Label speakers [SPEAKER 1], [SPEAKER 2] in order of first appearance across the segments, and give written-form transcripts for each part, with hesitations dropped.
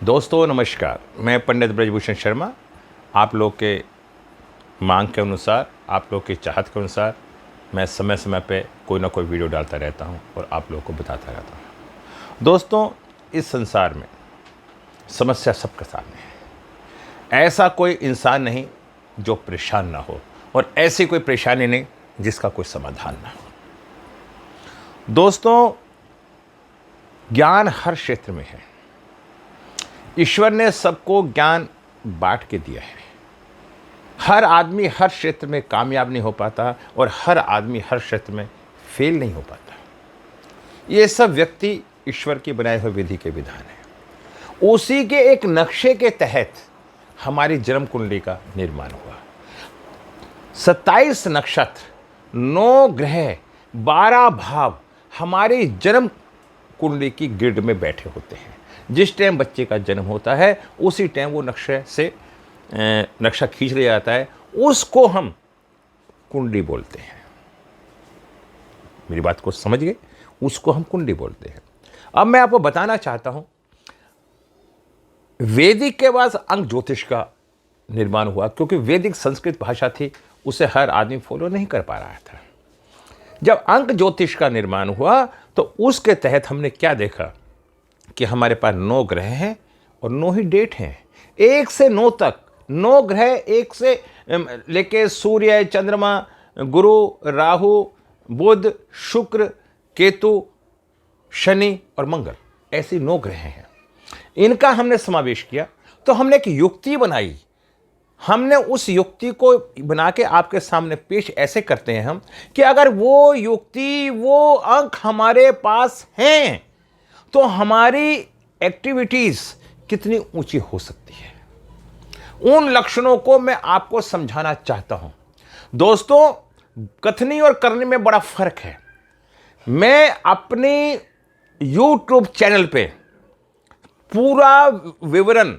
[SPEAKER 1] दोस्तों नमस्कार, मैं पंडित ब्रजभूषण शर्मा आप लोग के मांग के अनुसार, आप लोग की चाहत के अनुसार मैं समय समय पे कोई ना कोई वीडियो डालता रहता हूं और आप लोगों को बताता रहता हूं। दोस्तों, इस संसार में समस्या सबके सामने है। ऐसा कोई इंसान नहीं जो परेशान ना हो और ऐसी कोई परेशानी नहीं जिसका कोई समाधान ना हो। दोस्तों, ज्ञान हर क्षेत्र में है। ईश्वर ने सबको ज्ञान बांट के दिया है। हर आदमी हर क्षेत्र में कामयाब नहीं हो पाता और हर आदमी हर क्षेत्र में फेल नहीं हो पाता। ये सब व्यक्ति ईश्वर की बनाए हुए विधि के विधान है। उसी के एक नक्शे के तहत हमारी जन्म कुंडली का निर्माण हुआ। 27 नक्षत्र, 9 ग्रह, 12 भाव हमारी जन्म कुंडली की ग्रिड में बैठे होते हैं। जिस टाइम बच्चे का जन्म होता है उसी टाइम वो नक्शा खींच लिया जाता है, उसको हम कुंडली बोलते हैं। मेरी बात को समझ गए? उसको हम कुंडली बोलते हैं। अब मैं आपको बताना चाहता हूं, वैदिक के बाद अंक ज्योतिष का निर्माण हुआ, क्योंकि वैदिक संस्कृत भाषा थी, उसे हर आदमी फॉलो नहीं कर पा रहा था। जब अंक ज्योतिष का निर्माण हुआ तो उसके तहत हमने क्या देखा कि हमारे पास 9 ग्रह हैं और 9 ही डेट हैं। 1 से 9 तक 9 ग्रह, 1 से लेके सूर्य, चंद्रमा, गुरु, राहु, बुध, शुक्र, केतु, शनि और मंगल, ऐसी 9 ग्रह हैं। इनका हमने समावेश किया तो हमने एक युक्ति बनाई। हमने उस युक्ति को बना के आपके सामने पेश ऐसे करते हैं हम कि अगर वो युक्ति, वो अंक हमारे पास हैं तो हमारी एक्टिविटीज कितनी ऊंची हो सकती है। उन लक्षणों को मैं आपको समझाना चाहता हूं। दोस्तों, कथनी और करने में बड़ा फर्क है। मैं अपनी YouTube चैनल पे पूरा विवरण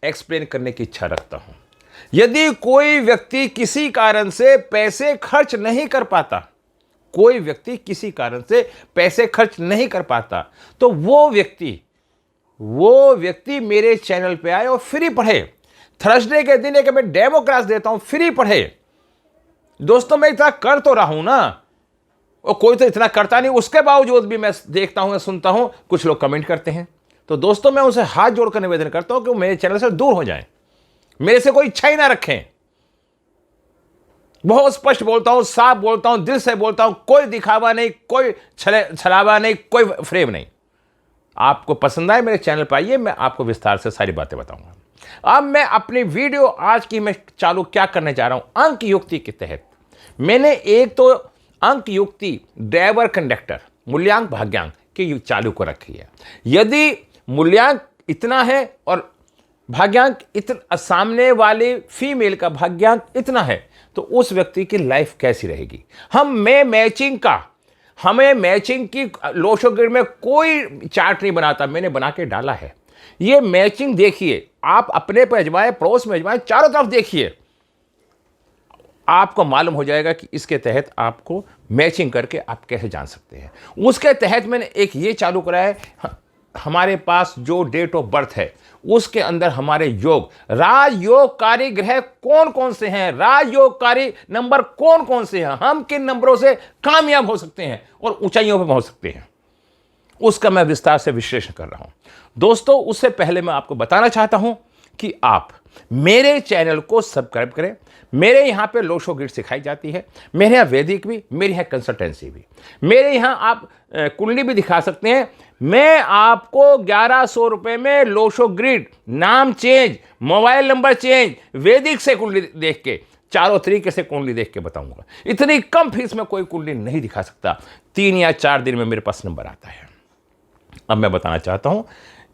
[SPEAKER 1] एक्सप्लेन करने की इच्छा रखता हूं। यदि कोई व्यक्ति किसी कारण से पैसे खर्च नहीं कर पाता, कोई व्यक्ति किसी कारण से पैसे खर्च नहीं कर पाता, तो वो व्यक्ति मेरे चैनल पे आए और फ्री पढ़े। थर्सडे के दिन एक मैं डेमो क्लास देता हूं, फ्री पढ़े। दोस्तों, मैं इतना कर तो रहा हूं ना, और कोई तो इतना करता नहीं, उसके बावजूद भी मैं देखता हूं, सुनता हूं, कुछ लोग कमेंट करते हैं। तो दोस्तों, मैं उनसे हाथ जोड़कर निवेदन करता हूं कि वो मेरे चैनल से दूर हो जाएं, मेरे से कोई इच्छा ही ना रखें। बहुत स्पष्ट बोलता हूं, साफ बोलता हूं, दिल से बोलता हूं, कोई दिखावा नहीं, कोई छलावा नहीं, कोई फ्रेम नहीं। आपको पसंद आए मेरे चैनल पर आइए, मैं आपको विस्तार से सारी बातें बताऊंगा। अब मैं अपनी वीडियो आज की मैं चालू क्या करने जा रहा हूं, अंक युक्ति के तहत। मैंने एक तो अंक युक्ति ड्राइवर कंडक्टर मूल्यांक भाग्यांक की चालू को रखी है। यदि मूल्यांक इतना है और भाग्यांक इतना, सामने वाले फीमेल का भाग्यांक इतना है, तो उस व्यक्ति की लाइफ कैसी रहेगी। हमें मैचिंग की लोशो ग्रिड में कोई चार्ट नहीं बनाता, मैंने बना के डाला है। ये मैचिंग देखिए, आप अपने पर अजमाएं, पड़ोस में अजमाएं, चारों तरफ देखिए, आपको मालूम हो जाएगा कि इसके तहत आपको मैचिंग करके आप कैसे जान सकते हैं। उसके तहत मैंने एक ये चालू करा है, हमारे पास जो डेट ऑफ बर्थ है उसके अंदर हमारे योग, राजयोगकारी ग्रह कौन कौन से हैं, राजयोगकारी नंबर कौन कौन से हैं, हम किन नंबरों से कामयाब हो सकते हैं और ऊंचाइयों पर पहुंच सकते हैं, उसका मैं विस्तार से विश्लेषण कर रहा हूं। दोस्तों, उससे पहले मैं आपको बताना चाहता हूं कि आप मेरे चैनल को सब्सक्राइब करें। मेरे यहां पे लोशो ग्रिड सिखाई जाती है, मेरे यहां वैदिक भी, मेरे यहां कंसल्टेंसी भी, मेरे यहां आप कुंडली भी दिखा सकते हैं। मैं आपको 1100 रुपए में लोशो ग्रिड, नाम चेंज, मोबाइल नंबर चेंज, वैदिक से कुंडली देख के, चारों तरीके से कुंडली देख के बताऊंगा। इतनी कम फीस में कोई कुंडली नहीं दिखा सकता। 3 या 4 दिन में मेरे पास नंबर आता है। अब मैं बताना चाहता हूं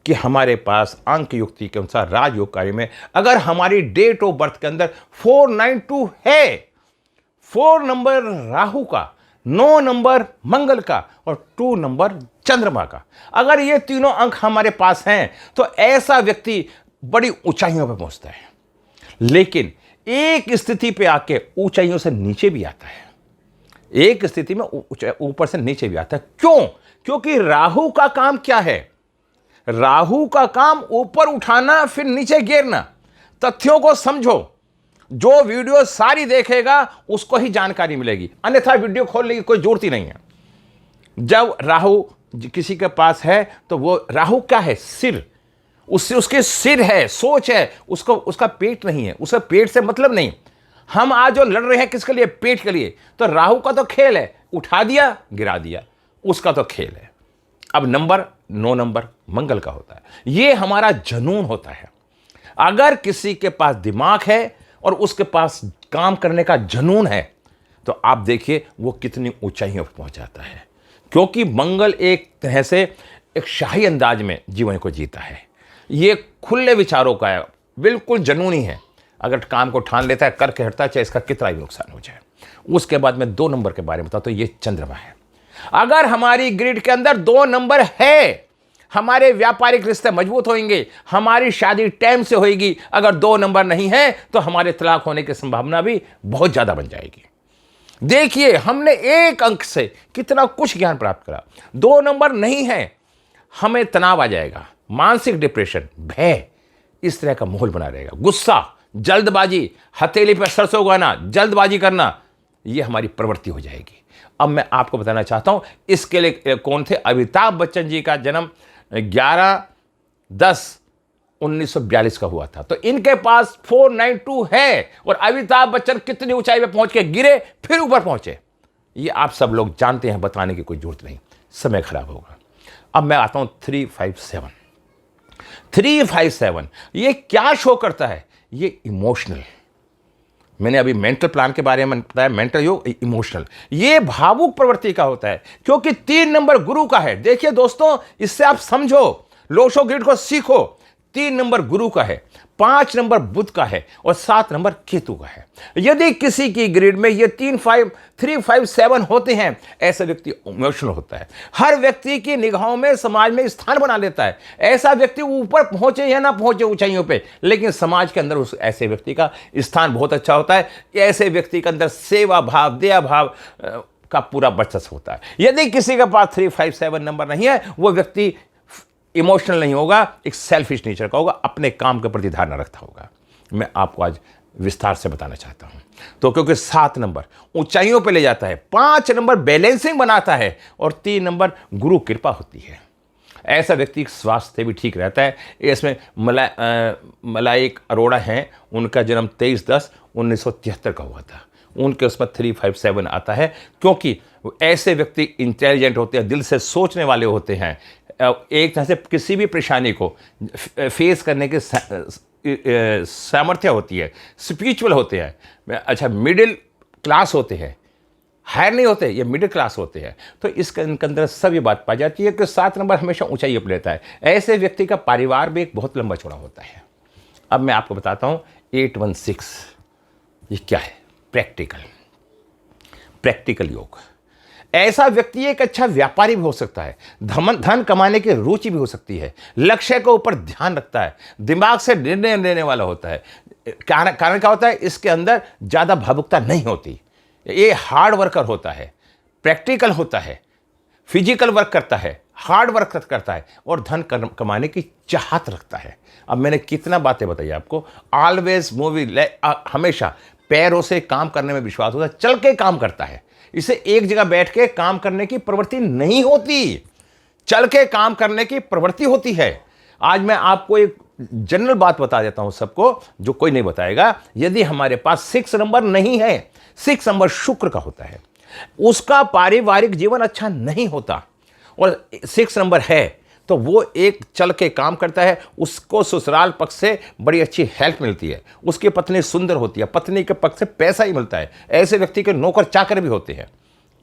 [SPEAKER 1] कि हमारे पास अंक युक्ति के अनुसार राजयोगकारी में अगर हमारी डेट ऑफ बर्थ के अंदर 492 है, 4 नंबर राहु का, 9 नंबर मंगल का और 2 नंबर चंद्रमा का, अगर ये तीनों अंक हमारे पास हैं तो ऐसा व्यक्ति बड़ी ऊंचाइयों पर पहुंचता है। लेकिन एक स्थिति पे आके ऊंचाइयों से नीचे भी आता है, एक स्थिति में ऊपर से नीचे भी आता है। क्यों? क्योंकि राहु का काम क्या है? राहु का काम ऊपर उठाना फिर नीचे गिरना। तथ्यों को समझो, जो वीडियो सारी देखेगा उसको ही जानकारी मिलेगी, अन्यथा वीडियो खोलने की कोई जरूरत ही नहीं है। जब राहु किसी के पास है तो वो राहु क्या है? सिर, उससे उसके सिर है, सोच है, उसको उसका पेट नहीं है, उसका पेट से मतलब नहीं। हम आज जो लड़ रहे हैं किसके लिए? पेट के लिए। तो राहु का तो खेल है, उठा दिया गिरा दिया, उसका तो खेल है। अब नंबर 9 नंबर मंगल का होता है। ये हमारा जुनून होता है। अगर किसी के पास दिमाग है और उसके पास काम करने का जुनून है तो आप देखिए वो कितनी ऊंचाइयों पर पहुंच जाता है, क्योंकि मंगल एक तरह से एक शाही अंदाज में जीवन को जीता है। ये खुले विचारों का है, बिल्कुल जुनूनी है। अगर काम को ठान लेता है, करके हटता है, चाहे इसका कितना भी नुकसान हो जाए। उसके बाद मैं 2 नंबर के बारे में बताता हूं। ये चंद्रमा है। अगर हमारी ग्रिड के अंदर 2 नंबर है, हमारे व्यापारिक रिश्ते मजबूत होंगे, हमारी शादी टाइम से होगी। अगर 2 नंबर नहीं है तो हमारे तलाक होने की संभावना भी बहुत ज्यादा बन जाएगी। देखिए, हमने 1 अंक से कितना कुछ ज्ञान प्राप्त करा। 2 नंबर नहीं है, हमें तनाव आ जाएगा, मानसिक डिप्रेशन, भय, इस तरह का माहौल बना रहेगा। गुस्सा, जल्दबाजी, हथेली पर सरसों उगाना, जल्दबाजी करना, यह हमारी प्रवृत्ति हो जाएगी। अब मैं आपको बताना चाहता हूं इसके लिए कौन थे। अमिताभ बच्चन जी का जन्म 11/10/1942 का हुआ था। तो इनके पास 492 है और अमिताभ बच्चन कितनी ऊंचाई पे पहुंच के गिरे फिर ऊपर पहुंचे, ये आप सब लोग जानते हैं, बताने की कोई जरूरत नहीं, समय खराब होगा। अब मैं आता हूं 357। 357 ये क्या शो करता है? ये इमोशनल, मैंने अभी मेंटल प्लान के बारे में बताया, मेंटल योग, इमोशनल, ये भावुक प्रवृत्ति का होता है, क्योंकि 3 नंबर गुरु का है। देखिए दोस्तों, इससे आप समझो, लोशो ग्रिड को सीखो। 3 नंबर गुरु का है, 5 नंबर बुध का है और 7 नंबर केतु का है। यदि किसी की ग्रिड में ये 357 होते हैं, ऐसा व्यक्ति इमोशनल होता है। हर व्यक्ति की निगाहों में समाज में स्थान बना लेता है। ऐसा व्यक्ति ऊपर पहुंचे या ना पहुंचे ऊंचाइयों पे, लेकिन समाज के अंदर उस ऐसे व्यक्ति का स्थान बहुत अच्छा होता है। ऐसे व्यक्ति के अंदर सेवा भाव, दया भाव का पूरा वर्चस्व होता है। यदि किसी के पास 357 नंबर नहीं है, वो व्यक्ति इमोशनल नहीं होगा, एक सेल्फिश नेचर का होगा, अपने काम के प्रति धारणा रखता होगा। मैं आपको आज विस्तार से बताना चाहता हूं। तो क्योंकि 7 नंबर ऊंचाइयों पे ले जाता है, 5 नंबर बैलेंसिंग बनाता है और 3 नंबर गुरु कृपा होती है। ऐसा व्यक्ति स्वास्थ्य भी ठीक रहता है। इसमें मलाइक अरोड़ा हैं, उनका जन्म 23/10/1973 का हुआ था। उनके उसमें 357 आता है, क्योंकि ऐसे व्यक्ति इंटेलिजेंट होते हैं, दिल से सोचने वाले होते हैं, एक तरह से किसी भी परेशानी को फेस करने के सामर्थ्य होती है, स्पिरिचुअल होते हैं। अच्छा, मिडिल क्लास होते हैं, हायर नहीं होते, ये मिडिल क्लास होते हैं। तो इनके अंदर सब ये बात पाई जाती है कि 7 नंबर हमेशा ऊंचाई पर लेता है। ऐसे व्यक्ति का परिवार भी एक बहुत लंबा चौड़ा होता है। अब मैं आपको बताता हूँ 816 ये क्या है। प्रैक्टिकल योग। ऐसा व्यक्ति एक अच्छा व्यापारी भी हो सकता है, धन कमाने की रुचि भी हो सकती है, लक्ष्य के ऊपर ध्यान रखता है, दिमाग से निर्णय लेने वाला होता है। कारण क्या होता है? इसके अंदर ज़्यादा भावुकता नहीं होती। ये हार्ड वर्कर होता है, प्रैक्टिकल होता है, फिजिकल वर्क करता है, हार्ड वर्क करता है और धन कमाने की चाहत रखता है। अब मैंने कितना बातें बताई आपको। ऑलवेज हमेशा पैरों से काम करने में विश्वास होता है, चल के काम करता है। इसे एक जगह बैठ के काम करने की प्रवृत्ति नहीं होती, चल के काम करने की प्रवृत्ति होती है। आज मैं आपको एक जनरल बात बता देता हूं सबको, जो कोई नहीं बताएगा। यदि हमारे पास 6 नंबर नहीं है, 6 नंबर शुक्र का होता है, उसका पारिवारिक जीवन अच्छा नहीं होता। और 6 नंबर है तो वो एक चल के काम करता है, उसको ससुराल पक्ष से बड़ी अच्छी हेल्प मिलती है, उसकी पत्नी सुंदर होती है, पत्नी के पक्ष से पैसा ही मिलता है। ऐसे व्यक्ति के नौकर चाकर भी होते हैं।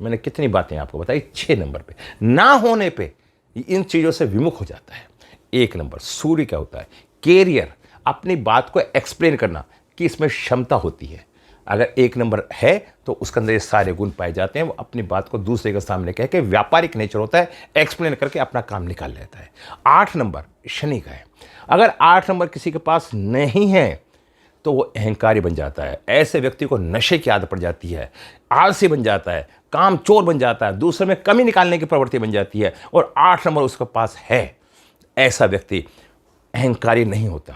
[SPEAKER 1] मैंने कितनी बातें आपको बताई। 6 नंबर पे ना होने पे इन चीज़ों से विमुख हो जाता है। 1 नंबर सूर्य क्या होता है? कैरियर, अपनी बात को एक्सप्लेन करना कि इसमें क्षमता होती है। अगर 1 नंबर है तो उसके अंदर ये सारे गुण पाए जाते हैं। वो अपनी बात को दूसरे के सामने कह के व्यापारिक नेचर होता है, एक्सप्लेन करके अपना काम निकाल लेता है। 8 नंबर शनि का है। अगर 8 नंबर किसी के पास नहीं है तो वो अहंकारी बन जाता है। ऐसे व्यक्ति को नशे की आदत पड़ जाती है, आलसी बन जाता है, काम चोर बन जाता है, दूसरे में कमी निकालने की प्रवृत्ति बन जाती है। और 8 नंबर उसके पास है, ऐसा व्यक्ति अहंकारी नहीं होता,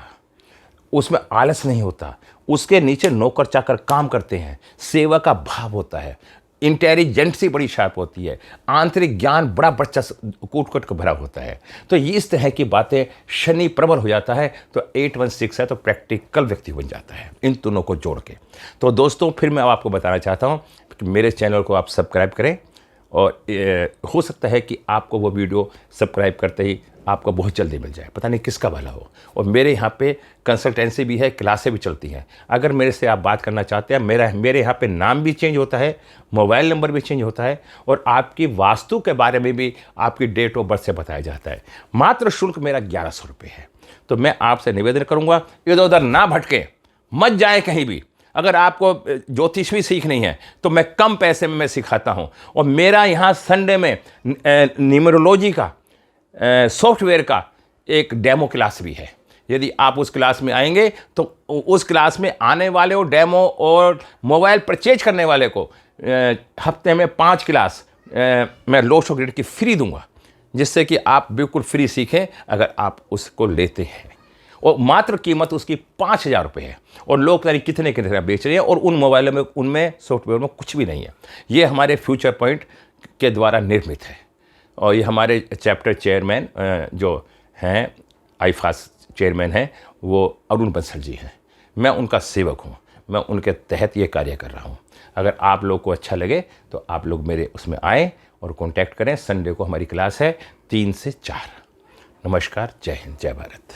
[SPEAKER 1] उसमें आलस नहीं होता, उसके नीचे नौकर चाकर काम करते हैं, सेवा का भाव होता है, इंटेलिजेंसी बड़ी शार्प होती है, आंतरिक ज्ञान बड़ा कूट कूट कर भरा होता है। तो ये इस तरह की बातें, शनि प्रबल हो जाता है तो 816 है तो प्रैक्टिकल व्यक्ति बन जाता है, इन दोनों को जोड़ के। तो दोस्तों फिर मैं आपको बताना चाहता हूँ कि मेरे चैनल को आप सब्सक्राइब करें, और हो सकता है कि आपको वो वीडियो सब्सक्राइब करते ही आपको बहुत जल्दी मिल जाए, पता नहीं किसका भला हो। और मेरे यहाँ पे कंसल्टेंसी भी है, क्लासें भी चलती हैं। अगर मेरे से आप बात करना चाहते हैं, मेरे यहाँ पे नाम भी चेंज होता है, मोबाइल नंबर भी चेंज होता है, और आपकी वास्तु के बारे में भी आपकी डेट ऑफ बर्थ से बताया जाता है। मात्र शुल्क मेरा 1100 रुपये है। तो मैं आपसे निवेदन करूँगा, इधर उधर ना भटके, मत जाए कहीं भी। अगर आपको ज्योतिष भी सीखनी है तो मैं कम पैसे में मैं सिखाता हूँ। और मेरा यहाँ संडे में न्यूमरोलॉजी का सॉफ्टवेयर का एक डेमो क्लास भी है। यदि आप उस क्लास में आएंगे तो उस क्लास में आने वाले को डेमो और मोबाइल परचेज करने वाले को हफ्ते में 5 क्लास मैं लोशो ग्रिड की फ्री दूंगा, जिससे कि आप बिल्कुल फ्री सीखें अगर आप उसको लेते हैं। और मात्र कीमत उसकी 5000 रुपये है, और लोग पता नहीं कितने कितने बेच रहे हैं, और उन मोबाइलों में, उनमें सॉफ्टवेयर में कुछ भी नहीं है। ये हमारे फ्यूचर पॉइंट के द्वारा निर्मित है। और ये हमारे चैप्टर चेयरमैन जो हैं, आईफास चेयरमैन हैं, वो अरुण बंसल जी हैं। मैं उनका सेवक हूँ, मैं उनके तहत ये कार्य कर रहा हूँ। अगर आप लोग को अच्छा लगे तो आप लोग मेरे उसमें आएँ और कॉन्टैक्ट करें। संडे को हमारी क्लास है 3 से 4। नमस्कार, जय हिंद, जय भारत।